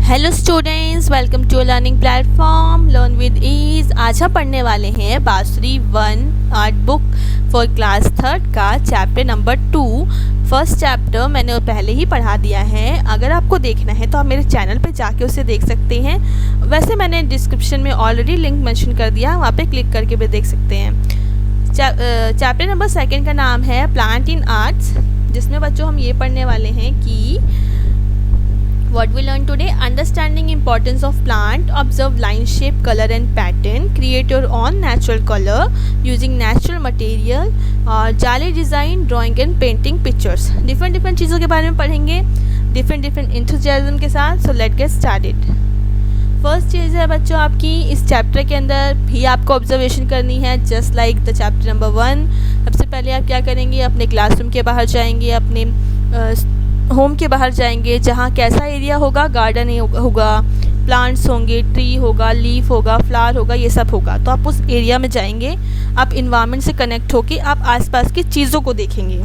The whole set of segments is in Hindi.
Hello students, welcome to learning platform learn with ease. आज हम पढ़ने वाले हैं बांसुरी 1 आर्ट बुक फॉर क्लास 3 का चैप्टर नंबर 2। फर्स्ट चैप्टर मैंने पहले ही पढ़ा दिया है। अगर आपको देखना है तो आप मेरे चैनल पे जाके उसे देख सकते हैं। वैसे मैंने डिस्क्रिप्शन में ऑलरेडी लिंक मेंशन कर दिया, वहाँ पे क्लिक करके भी देख सकते हैं। चैप्टर नंबर 2 का नाम है प्लांट इन आर्ट्स, जिसमें बच्चों हम ये पढ़ने वाले हैं कि What we learn today: understanding importance of plant, observe line shape, color and pattern, create your own natural color using natural material, और जाली design, drawing and painting pictures. Different चीज़ों के बारे में पढ़ेंगे डिफरेंट इंथुजियाज्म के साथ। So let get started. First चीज़ है बच्चों आपकी इस चैप्टर के अंदर भी आपको ऑब्जर्वेशन करनी है, just like the chapter number 1। सबसे पहले आप क्या करेंगे, अपने क्लासरूम के बाहर जाएंगे, अपने होम के बाहर जाएंगे, जहाँ कैसा एरिया होगा, गार्डन होगा, प्लांट्स होंगे, ट्री होगा, लीफ होगा, फ्लावर होगा, ये सब होगा। तो आप उस एरिया में जाएंगे, आप इन्वायरमेंट से कनेक्ट होके आप आसपास की चीज़ों को देखेंगे।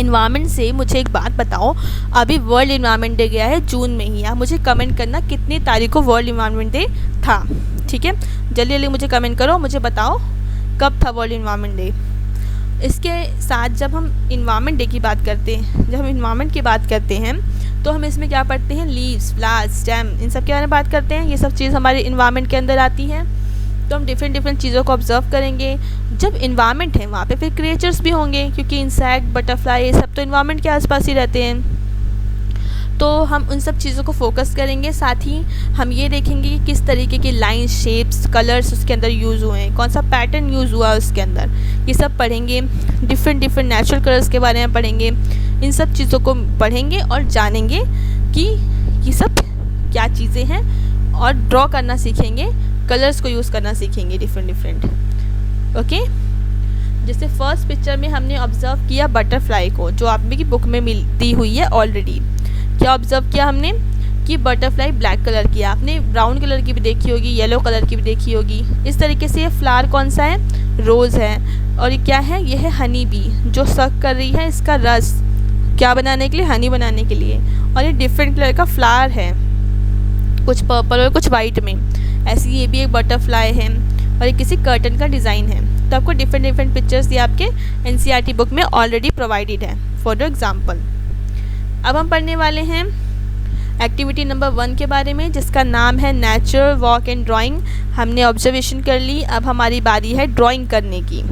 इन्वायरमेंट से मुझे एक बात बताओ, अभी वर्ल्ड इन्वायरमेंट डे गया है जून में ही। आप मुझे कमेंट करना कितनी तारीख को वर्ल्ड इन्वायरमेंट डे था, ठीक है? जल्दी जल्दी मुझे कमेंट करो, मुझे बताओ कब था वर्ल्ड इन्वायरमेंट डे। इसके साथ जब हम इन्वायरमेंट डे की बात करते हैं, जब हम इन्वायरमेंट की बात करते हैं तो हम इसमें क्या पढ़ते हैं, लीव्स, फ्लावर्स, स्टेम, इन सब के बारे में बात करते हैं। ये सब चीज़ हमारे इन्वायरमेंट के अंदर आती हैं। तो हम डिफरेंट चीज़ों को ऑब्जर्व करेंगे। जब इन्वायरमेंट है वहाँ पे फिर क्रिएचर्स भी होंगे, क्योंकि इंसेक्ट, बटरफ्लाई, ये सब तो इन्वायरमेंट के आसपास ही रहते हैं। तो हम उन सब चीज़ों को फोकस करेंगे। साथ ही हम ये देखेंगे कि किस तरीके के लाइन, शेप्स, कलर्स उसके अंदर यूज़ हुए हैं, कौन सा पैटर्न यूज़ हुआ है उसके अंदर, ये सब पढ़ेंगे। डिफरेंट नेचुरल कलर्स के बारे में पढ़ेंगे। इन सब चीज़ों को पढ़ेंगे और जानेंगे कि ये सब क्या चीज़ें हैं, और ड्रॉ करना सीखेंगे, कलर्स को यूज़ करना सीखेंगे डिफरेंट। ओके, जैसे फर्स्ट पिक्चर में हमने ऑब्ज़र्व किया बटरफ्लाई को, जो आप की बुक में दी हुई है ऑलरेडी। क्या ऑब्ज़र्व किया हमने कि बटरफ्लाई ब्लैक कलर की है, आपने ब्राउन कलर की भी देखी होगी, येलो कलर की भी देखी होगी। इस तरीके से ये फ्लावर कौन सा है, रोज़ है। और ये क्या है, ये है हनी बी, जो सक कर रही है इसका रस क्या बनाने के लिए, हनी बनाने के लिए। और ये डिफरेंट कलर का फ्लावर है, कुछ पर्पल और कुछ वाइट में। ऐसी ये भी एक बटरफ्लाई है, और ये किसी कर्टन का डिज़ाइन है। तो आपको डिफरेंट पिक्चर्स ये आपके NCERT बुक में ऑलरेडी प्रोवाइडेड है फॉर एग्जाम्पल। अब हम पढ़ने वाले हैं एक्टिविटी नंबर 1 के बारे में, जिसका नाम है नेचर वॉक एंड ड्राइंग। हमने ऑब्जर्वेशन कर ली, अब हमारी बारी है ड्राइंग करने की।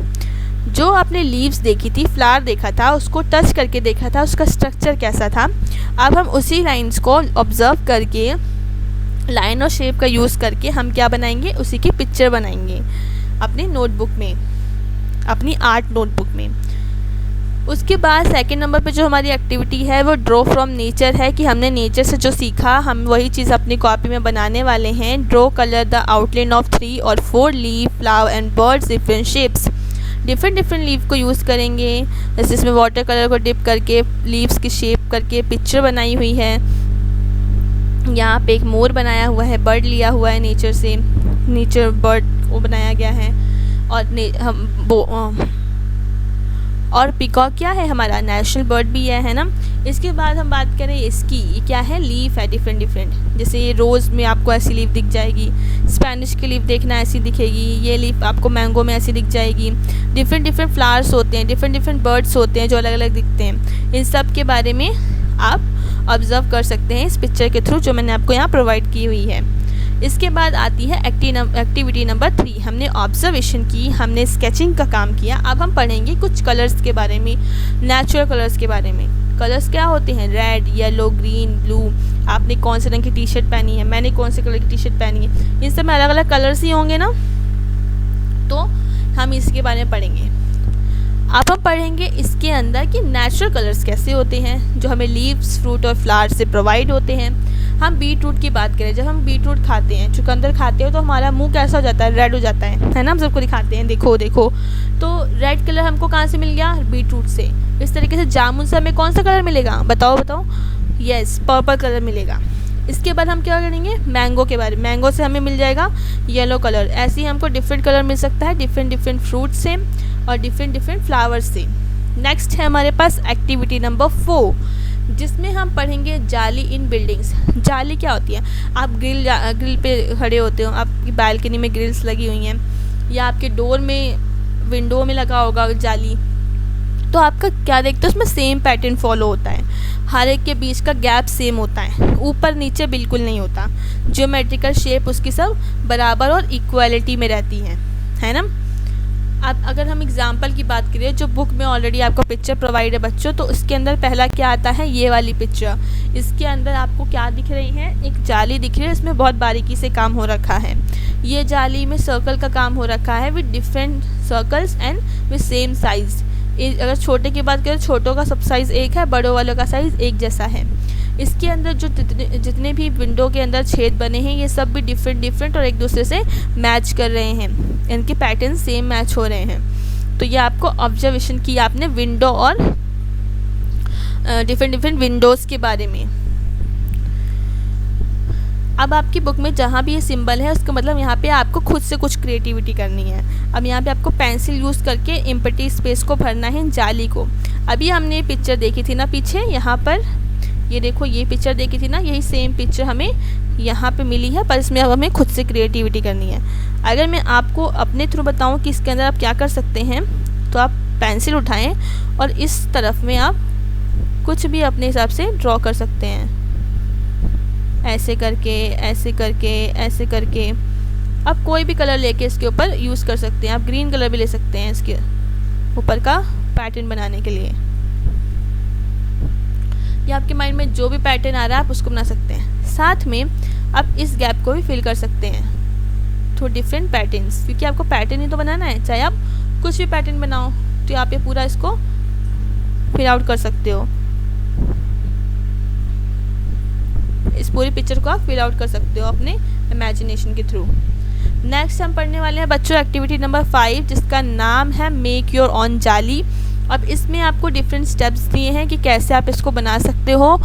जो आपने लीव्स देखी थी, फ्लावर देखा था, उसको टच करके देखा था, उसका स्ट्रक्चर कैसा था। अब हम उसी लाइंस को ऑब्ज़र्व करके, लाइन और शेप का यूज़ करके हम क्या बनाएंगे, उसी की पिक्चर बनाएंगे अपनी नोटबुक में, अपनी आर्ट नोटबुक में। उसके बाद सेकंड नंबर पे जो हमारी एक्टिविटी है वो ड्रॉ फ्रॉम नेचर है, कि हमने नेचर से जो सीखा हम वही चीज़ अपनी कॉपी में बनाने वाले हैं। Draw colour the outline of 3 और 4 leaf, flower and birds, different shapes. Different leaf को यूज़ करेंगे, जैसे इसमें वाटर कलर को डिप करके लीव्स की शेप करके पिक्चर बनाई हुई है। यहाँ पे एक मोर बनाया हुआ है, बर्ड लिया हुआ है नेचर से, नेचर बर्ड को बनाया गया है। और पीकॉक क्या है, हमारा नेशनल बर्ड भी है ना। इसके बाद हम बात करें इसकी, ये क्या है, लीफ है डिफरेंट। जैसे ये रोज़ में आपको ऐसी लीफ दिख जाएगी, स्पेनिश की लीफ देखना ऐसी दिखेगी, ये लीफ आपको मैंगो में ऐसी दिख जाएगी। डिफरेंट फ्लावर्स होते हैं, डिफरेंट बर्ड्स होते हैं जो अलग अलग दिखते हैं। इन सब के बारे में आप ऑब्ज़र्व कर सकते हैं इस पिक्चर के थ्रू, जो मैंने आपको यहाँ प्रोवाइड की हुई है। इसके बाद आती है एक्टिविटी नंबर 3। हमने ऑब्जर्वेशन की, हमने स्केचिंग का काम किया। अब हम पढ़ेंगे कुछ कलर्स के बारे में, नेचुरल कलर्स के बारे में। कलर्स क्या होते हैं, रेड, येलो, ग्रीन, ब्लू। आपने कौन से रंग की टी शर्ट पहनी है, मैंने कौन से कलर की टी शर्ट पहनी है, इन सब में अलग अलग कलर्स ही होंगे ना। तो हम इसके बारे में पढ़ेंगे। अब हम पढ़ेंगे इसके अंदर कि नेचुरल कलर्स कैसे होते हैं, जो हमें लीव्स, फ्रूट और फ्लावर से प्रोवाइड होते हैं। हम बीट रूट की बात करें, जब हम बीट रूट खाते हैं, चुकंदर खाते हो, तो हमारा मुंह कैसा हो जाता है, रेड हो जाता है ना। हम सबको दिखाते हैं, देखो। तो रेड कलर हमको कहाँ से मिल गया, बीट रूट से। इस तरीके से जामुन से हमें कौन सा कलर मिलेगा, बताओ। यस, पर्पल कलर मिलेगा। इसके बाद हम क्या करेंगे, मैंगो के बारे में। मैंगो से हमें मिल जाएगा येलो कलर। ऐसे ही हमको डिफरेंट कलर मिल सकता है डिफरेंट फ्रूट से और डिफरेंट फ्लावर्स से। नेक्स्ट है हमारे पास एक्टिविटी नंबर 4। जिसमें हम पढ़ेंगे जाली इन बिल्डिंग्स। जाली क्या होती है? आप ग्रिल पे खड़े होते हो, आपकी बालकनी में ग्रिल्स लगी हुई हैं, या आपके डोर में, विंडो में लगा होगा जाली, तो आपका क्या देखते हो उसमें सेम पैटर्न फॉलो होता है। हर एक के बीच का गैप सेम होता है, ऊपर नीचे बिल्कुल नहीं होता। ज्योमेट्रिकल शेप उसकी सब बराबर और इक्वालिटी में रहती है ना। अब अगर हम एग्जांपल की बात करें, जो बुक में ऑलरेडी आपको पिक्चर प्रोवाइड है बच्चों, तो उसके अंदर पहला क्या आता है? ये वाली पिक्चर। इसके अंदर आपको क्या दिख रही है? एक जाली दिख रही है, इसमें बहुत बारीकी से काम हो रखा है। ये जाली में सर्कल का काम हो रखा है with different circles and with same size. अगर छोटे की बात करें, छोटों का सब साइज़ एक है, बड़ों वालों का साइज़ एक जैसा है। इसके अंदर जो जितने भी विंडो के अंदर छेद बने हैं, ये सब भी डिफरेंट और एक दूसरे से मैच कर रहे हैं, इनके पैटर्न सेम मैच हो रहे हैं। तो ये आपको ऑब्जर्वेशन की आपने विंडो और डिफरेंट विंडोज़ के बारे में। अब आपकी बुक में जहाँ भी ये सिंबल है, उसका मतलब यहाँ पे आपको खुद से कुछ क्रिएटिविटी करनी है। अब यहाँ पे आपको पेंसिल यूज़ करके एम्प्टी स्पेस को भरना है, जाली को। अभी हमने पिक्चर देखी थी ना पीछे, यहाँ पर ये देखो, ये पिक्चर देखी थी ना, यही सेम पिक्चर हमें यहाँ पे मिली है, पर इसमें अब हमें खुद से क्रिएटिविटी करनी है। अगर मैं आपको अपने थ्रू बताऊँ कि इसके अंदर आप क्या कर सकते हैं, तो आप पेंसिल उठाएँ और इस तरफ में आप कुछ भी अपने हिसाब से ड्रॉ कर सकते हैं, ऐसे करके, ऐसे करके, ऐसे करके। आप कोई भी कलर लेके इसके ऊपर यूज़ कर सकते हैं। आप ग्रीन कलर भी ले सकते हैं इसके ऊपर का पैटर्न बनाने के लिए, या आपके माइंड में जो भी पैटर्न आ रहा है आप उसको बना सकते हैं। साथ में आप इस गैप को भी फिल कर सकते हैं थ्रू डिफरेंट पैटर्न्स, क्योंकि आपको पैटर्न ही तो बनाना है। चाहे आप कुछ भी पैटर्न बनाओ, तो आप ये पूरा इसको फिल आउट कर सकते हो। इस पूरी पिक्चर को आप फिल आउट कर सकते हो अपने इमेजिनेशन के थ्रू। नेक्स्ट हम पढ़ने वाले हैं बच्चों एक्टिविटी नंबर 5, जिसका नाम है मेक योर ऑन जाली। अब इसमें आपको डिफरेंट स्टेप्स दिए हैं कि कैसे आप इसको बना सकते हो।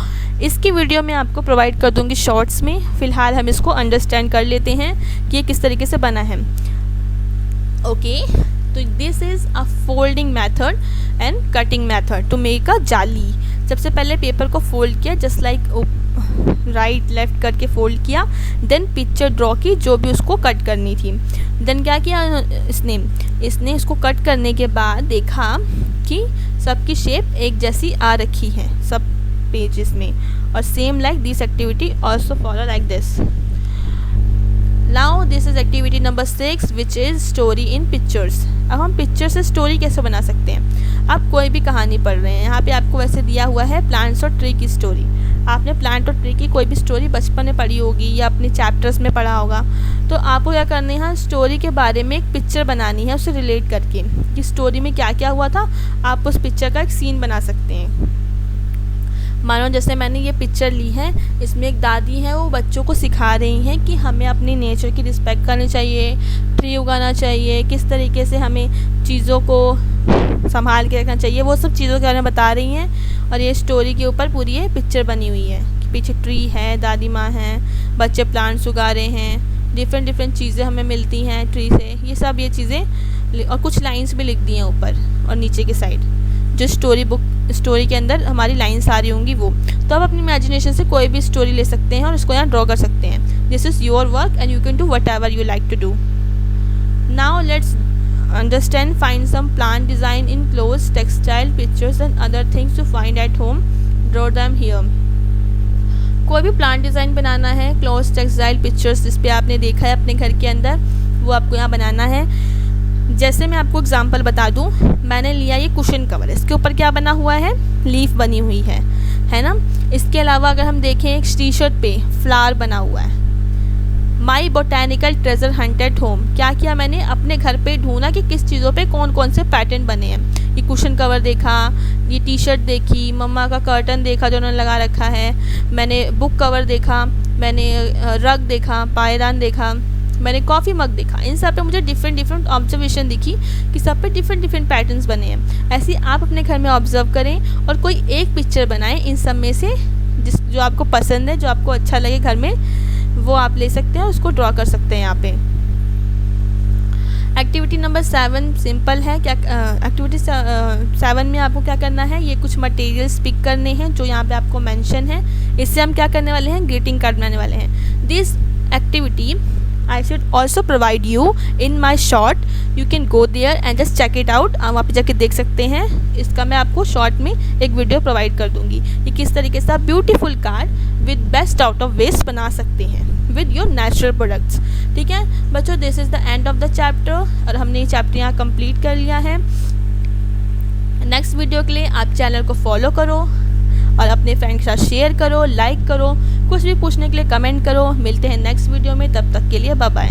इसकी वीडियो मैं आपको प्रोवाइड कर दूंगी शॉर्ट्स में। फ़िलहाल हम इसको अंडरस्टैंड कर लेते हैं कि ये किस तरीके से बना है। ओके, तो this is a folding method and cutting method to make a जाली। सबसे पहले पेपर को फोल्ड किया, जस्ट लाइक राइट लेफ्ट करके फोल्ड किया, देन पिक्चर ड्रॉ की जो भी उसको कट करनी थी। देन क्या किया इसने इसको कट करने के बाद देखा कि सबकी शेप एक जैसी आ रखी है सब पेजेस में, और same like this activity also follow like this. Now this is activity number 6 which is story in pictures. अब हम पिक्चर से स्टोरी कैसे बना सकते हैं? आप कोई भी कहानी पढ़ रहे हैं, यहाँ पे आपको वैसे दिया हुआ है प्लांट्स और ट्री की स्टोरी। आपने प्लांट और ट्री की कोई भी स्टोरी बचपन में पढ़ी होगी या अपने चैप्टर्स में पढ़ा होगा, तो आपको क्या करना है, स्टोरी के बारे में एक पिक्चर बनानी है उससे रिलेट करके कि स्टोरी में क्या क्या हुआ था। आप उस पिक्चर का एक सीन बना सकते हैं। मानो जैसे मैंने ये पिक्चर ली है, इसमें एक दादी है, वो बच्चों को सिखा रही हैं कि हमें अपनी नेचर की रिस्पेक्ट करनी चाहिए, ट्री उगाना चाहिए, किस तरीके से हमें चीज़ों को संभाल के रखना चाहिए, वो सब चीज़ों के बारे में बता रही हैं। और ये स्टोरी के ऊपर पूरी ये पिक्चर बनी हुई है कि पीछे ट्री है, दादी माँ हैं, बच्चे प्लांट्स उगा रहे हैं, डिफरेंट चीज़ें हमें मिलती हैं ट्री से, ये सब ये चीज़ें, और कुछ लाइन्स भी लिख दी हैं ऊपर और नीचे की साइड, जो स्टोरी के अंदर हमारी लाइन्स आ रही होंगी वो। तो आप अपनी इमेजिनेशन से कोई भी स्टोरी ले सकते हैं और इसको यहाँ ड्रॉ कर सकते हैं। This is your work and you can do whatever you like to do. Now let's understand, find some plant design in clothes, textile, pictures and other things to find at home, draw them here। कोई भी प्लांट डिज़ाइन बनाना है, क्लोथ्स, टेक्सटाइल, पिक्चर्स जिस पे आपने देखा है अपने घर के अंदर, वो आपको यहाँ बनाना है। जैसे मैं आपको एग्जांपल बता दूँ, मैंने लिया ये कुशन कवर, इसके ऊपर क्या बना हुआ है, लीफ बनी हुई है ना। इसके अलावा अगर हम देखें, एक टी शर्ट पे फ्लावर बना हुआ है, my botanical treasure hunt at home. क्या किया मैंने, अपने घर पे ढूंढा कि किस चीज़ों पे कौन कौन से पैटर्न बने हैं। ये कुशन कवर देखा, ये टी शर्ट देखी, मम्मा का कर्टन देखा जो उन्होंने लगा रखा है, मैंने बुक कवर देखा, मैंने रग देखा, पायदान देखा, मैंने कॉफ़ी मग देखा। इन सब पे मुझे डिफरेंट ऑब्जर्वेशन दिखी कि सब पे डिफरेंट पैटर्न्स बने हैं। ऐसे आप अपने घर में ऑब्जर्व करें और कोई एक पिक्चर बनाएं इन सब में से, जो आपको पसंद है, जो आपको अच्छा लगे घर में, वो आप ले सकते हैं, उसको ड्रॉ कर सकते हैं यहाँ पे। एक्टिविटी नंबर 7 सिंपल है। क्या एक्टिविटी 7 में आपको क्या करना है, ये कुछ मटेरियल्स पिक करने हैं जो यहाँ पे आपको मेंशन है। इससे हम क्या करने वाले हैं, ग्रीटिंग कार्ड बनाने वाले हैं। This activity I should also provide you in my short, you can go there and just check it out. आप वहाँ पे जाके देख सकते हैं। इसका मैं आपको शॉर्ट में एक वीडियो प्रोवाइड कर दूँगी कि किस तरीके से आप beautiful card with best out of waste बना सकते हैं विद योर नेचुरल प्रोडक्ट्स। ठीक है बच्चों, this is the end of the chapter और हमने ये चैप्टर यहाँ कंप्लीट कर लिया है। नेक्स्ट वीडियो के लिए आप चैनल को फॉलो करो और अपने फ्रेंड के साथ शेयर करो, लाइक करो, कुछ भी पूछने के लिए कमेंट करो। मिलते हैं नेक्स्ट वीडियो में, तब तक के लिए बाय बाय।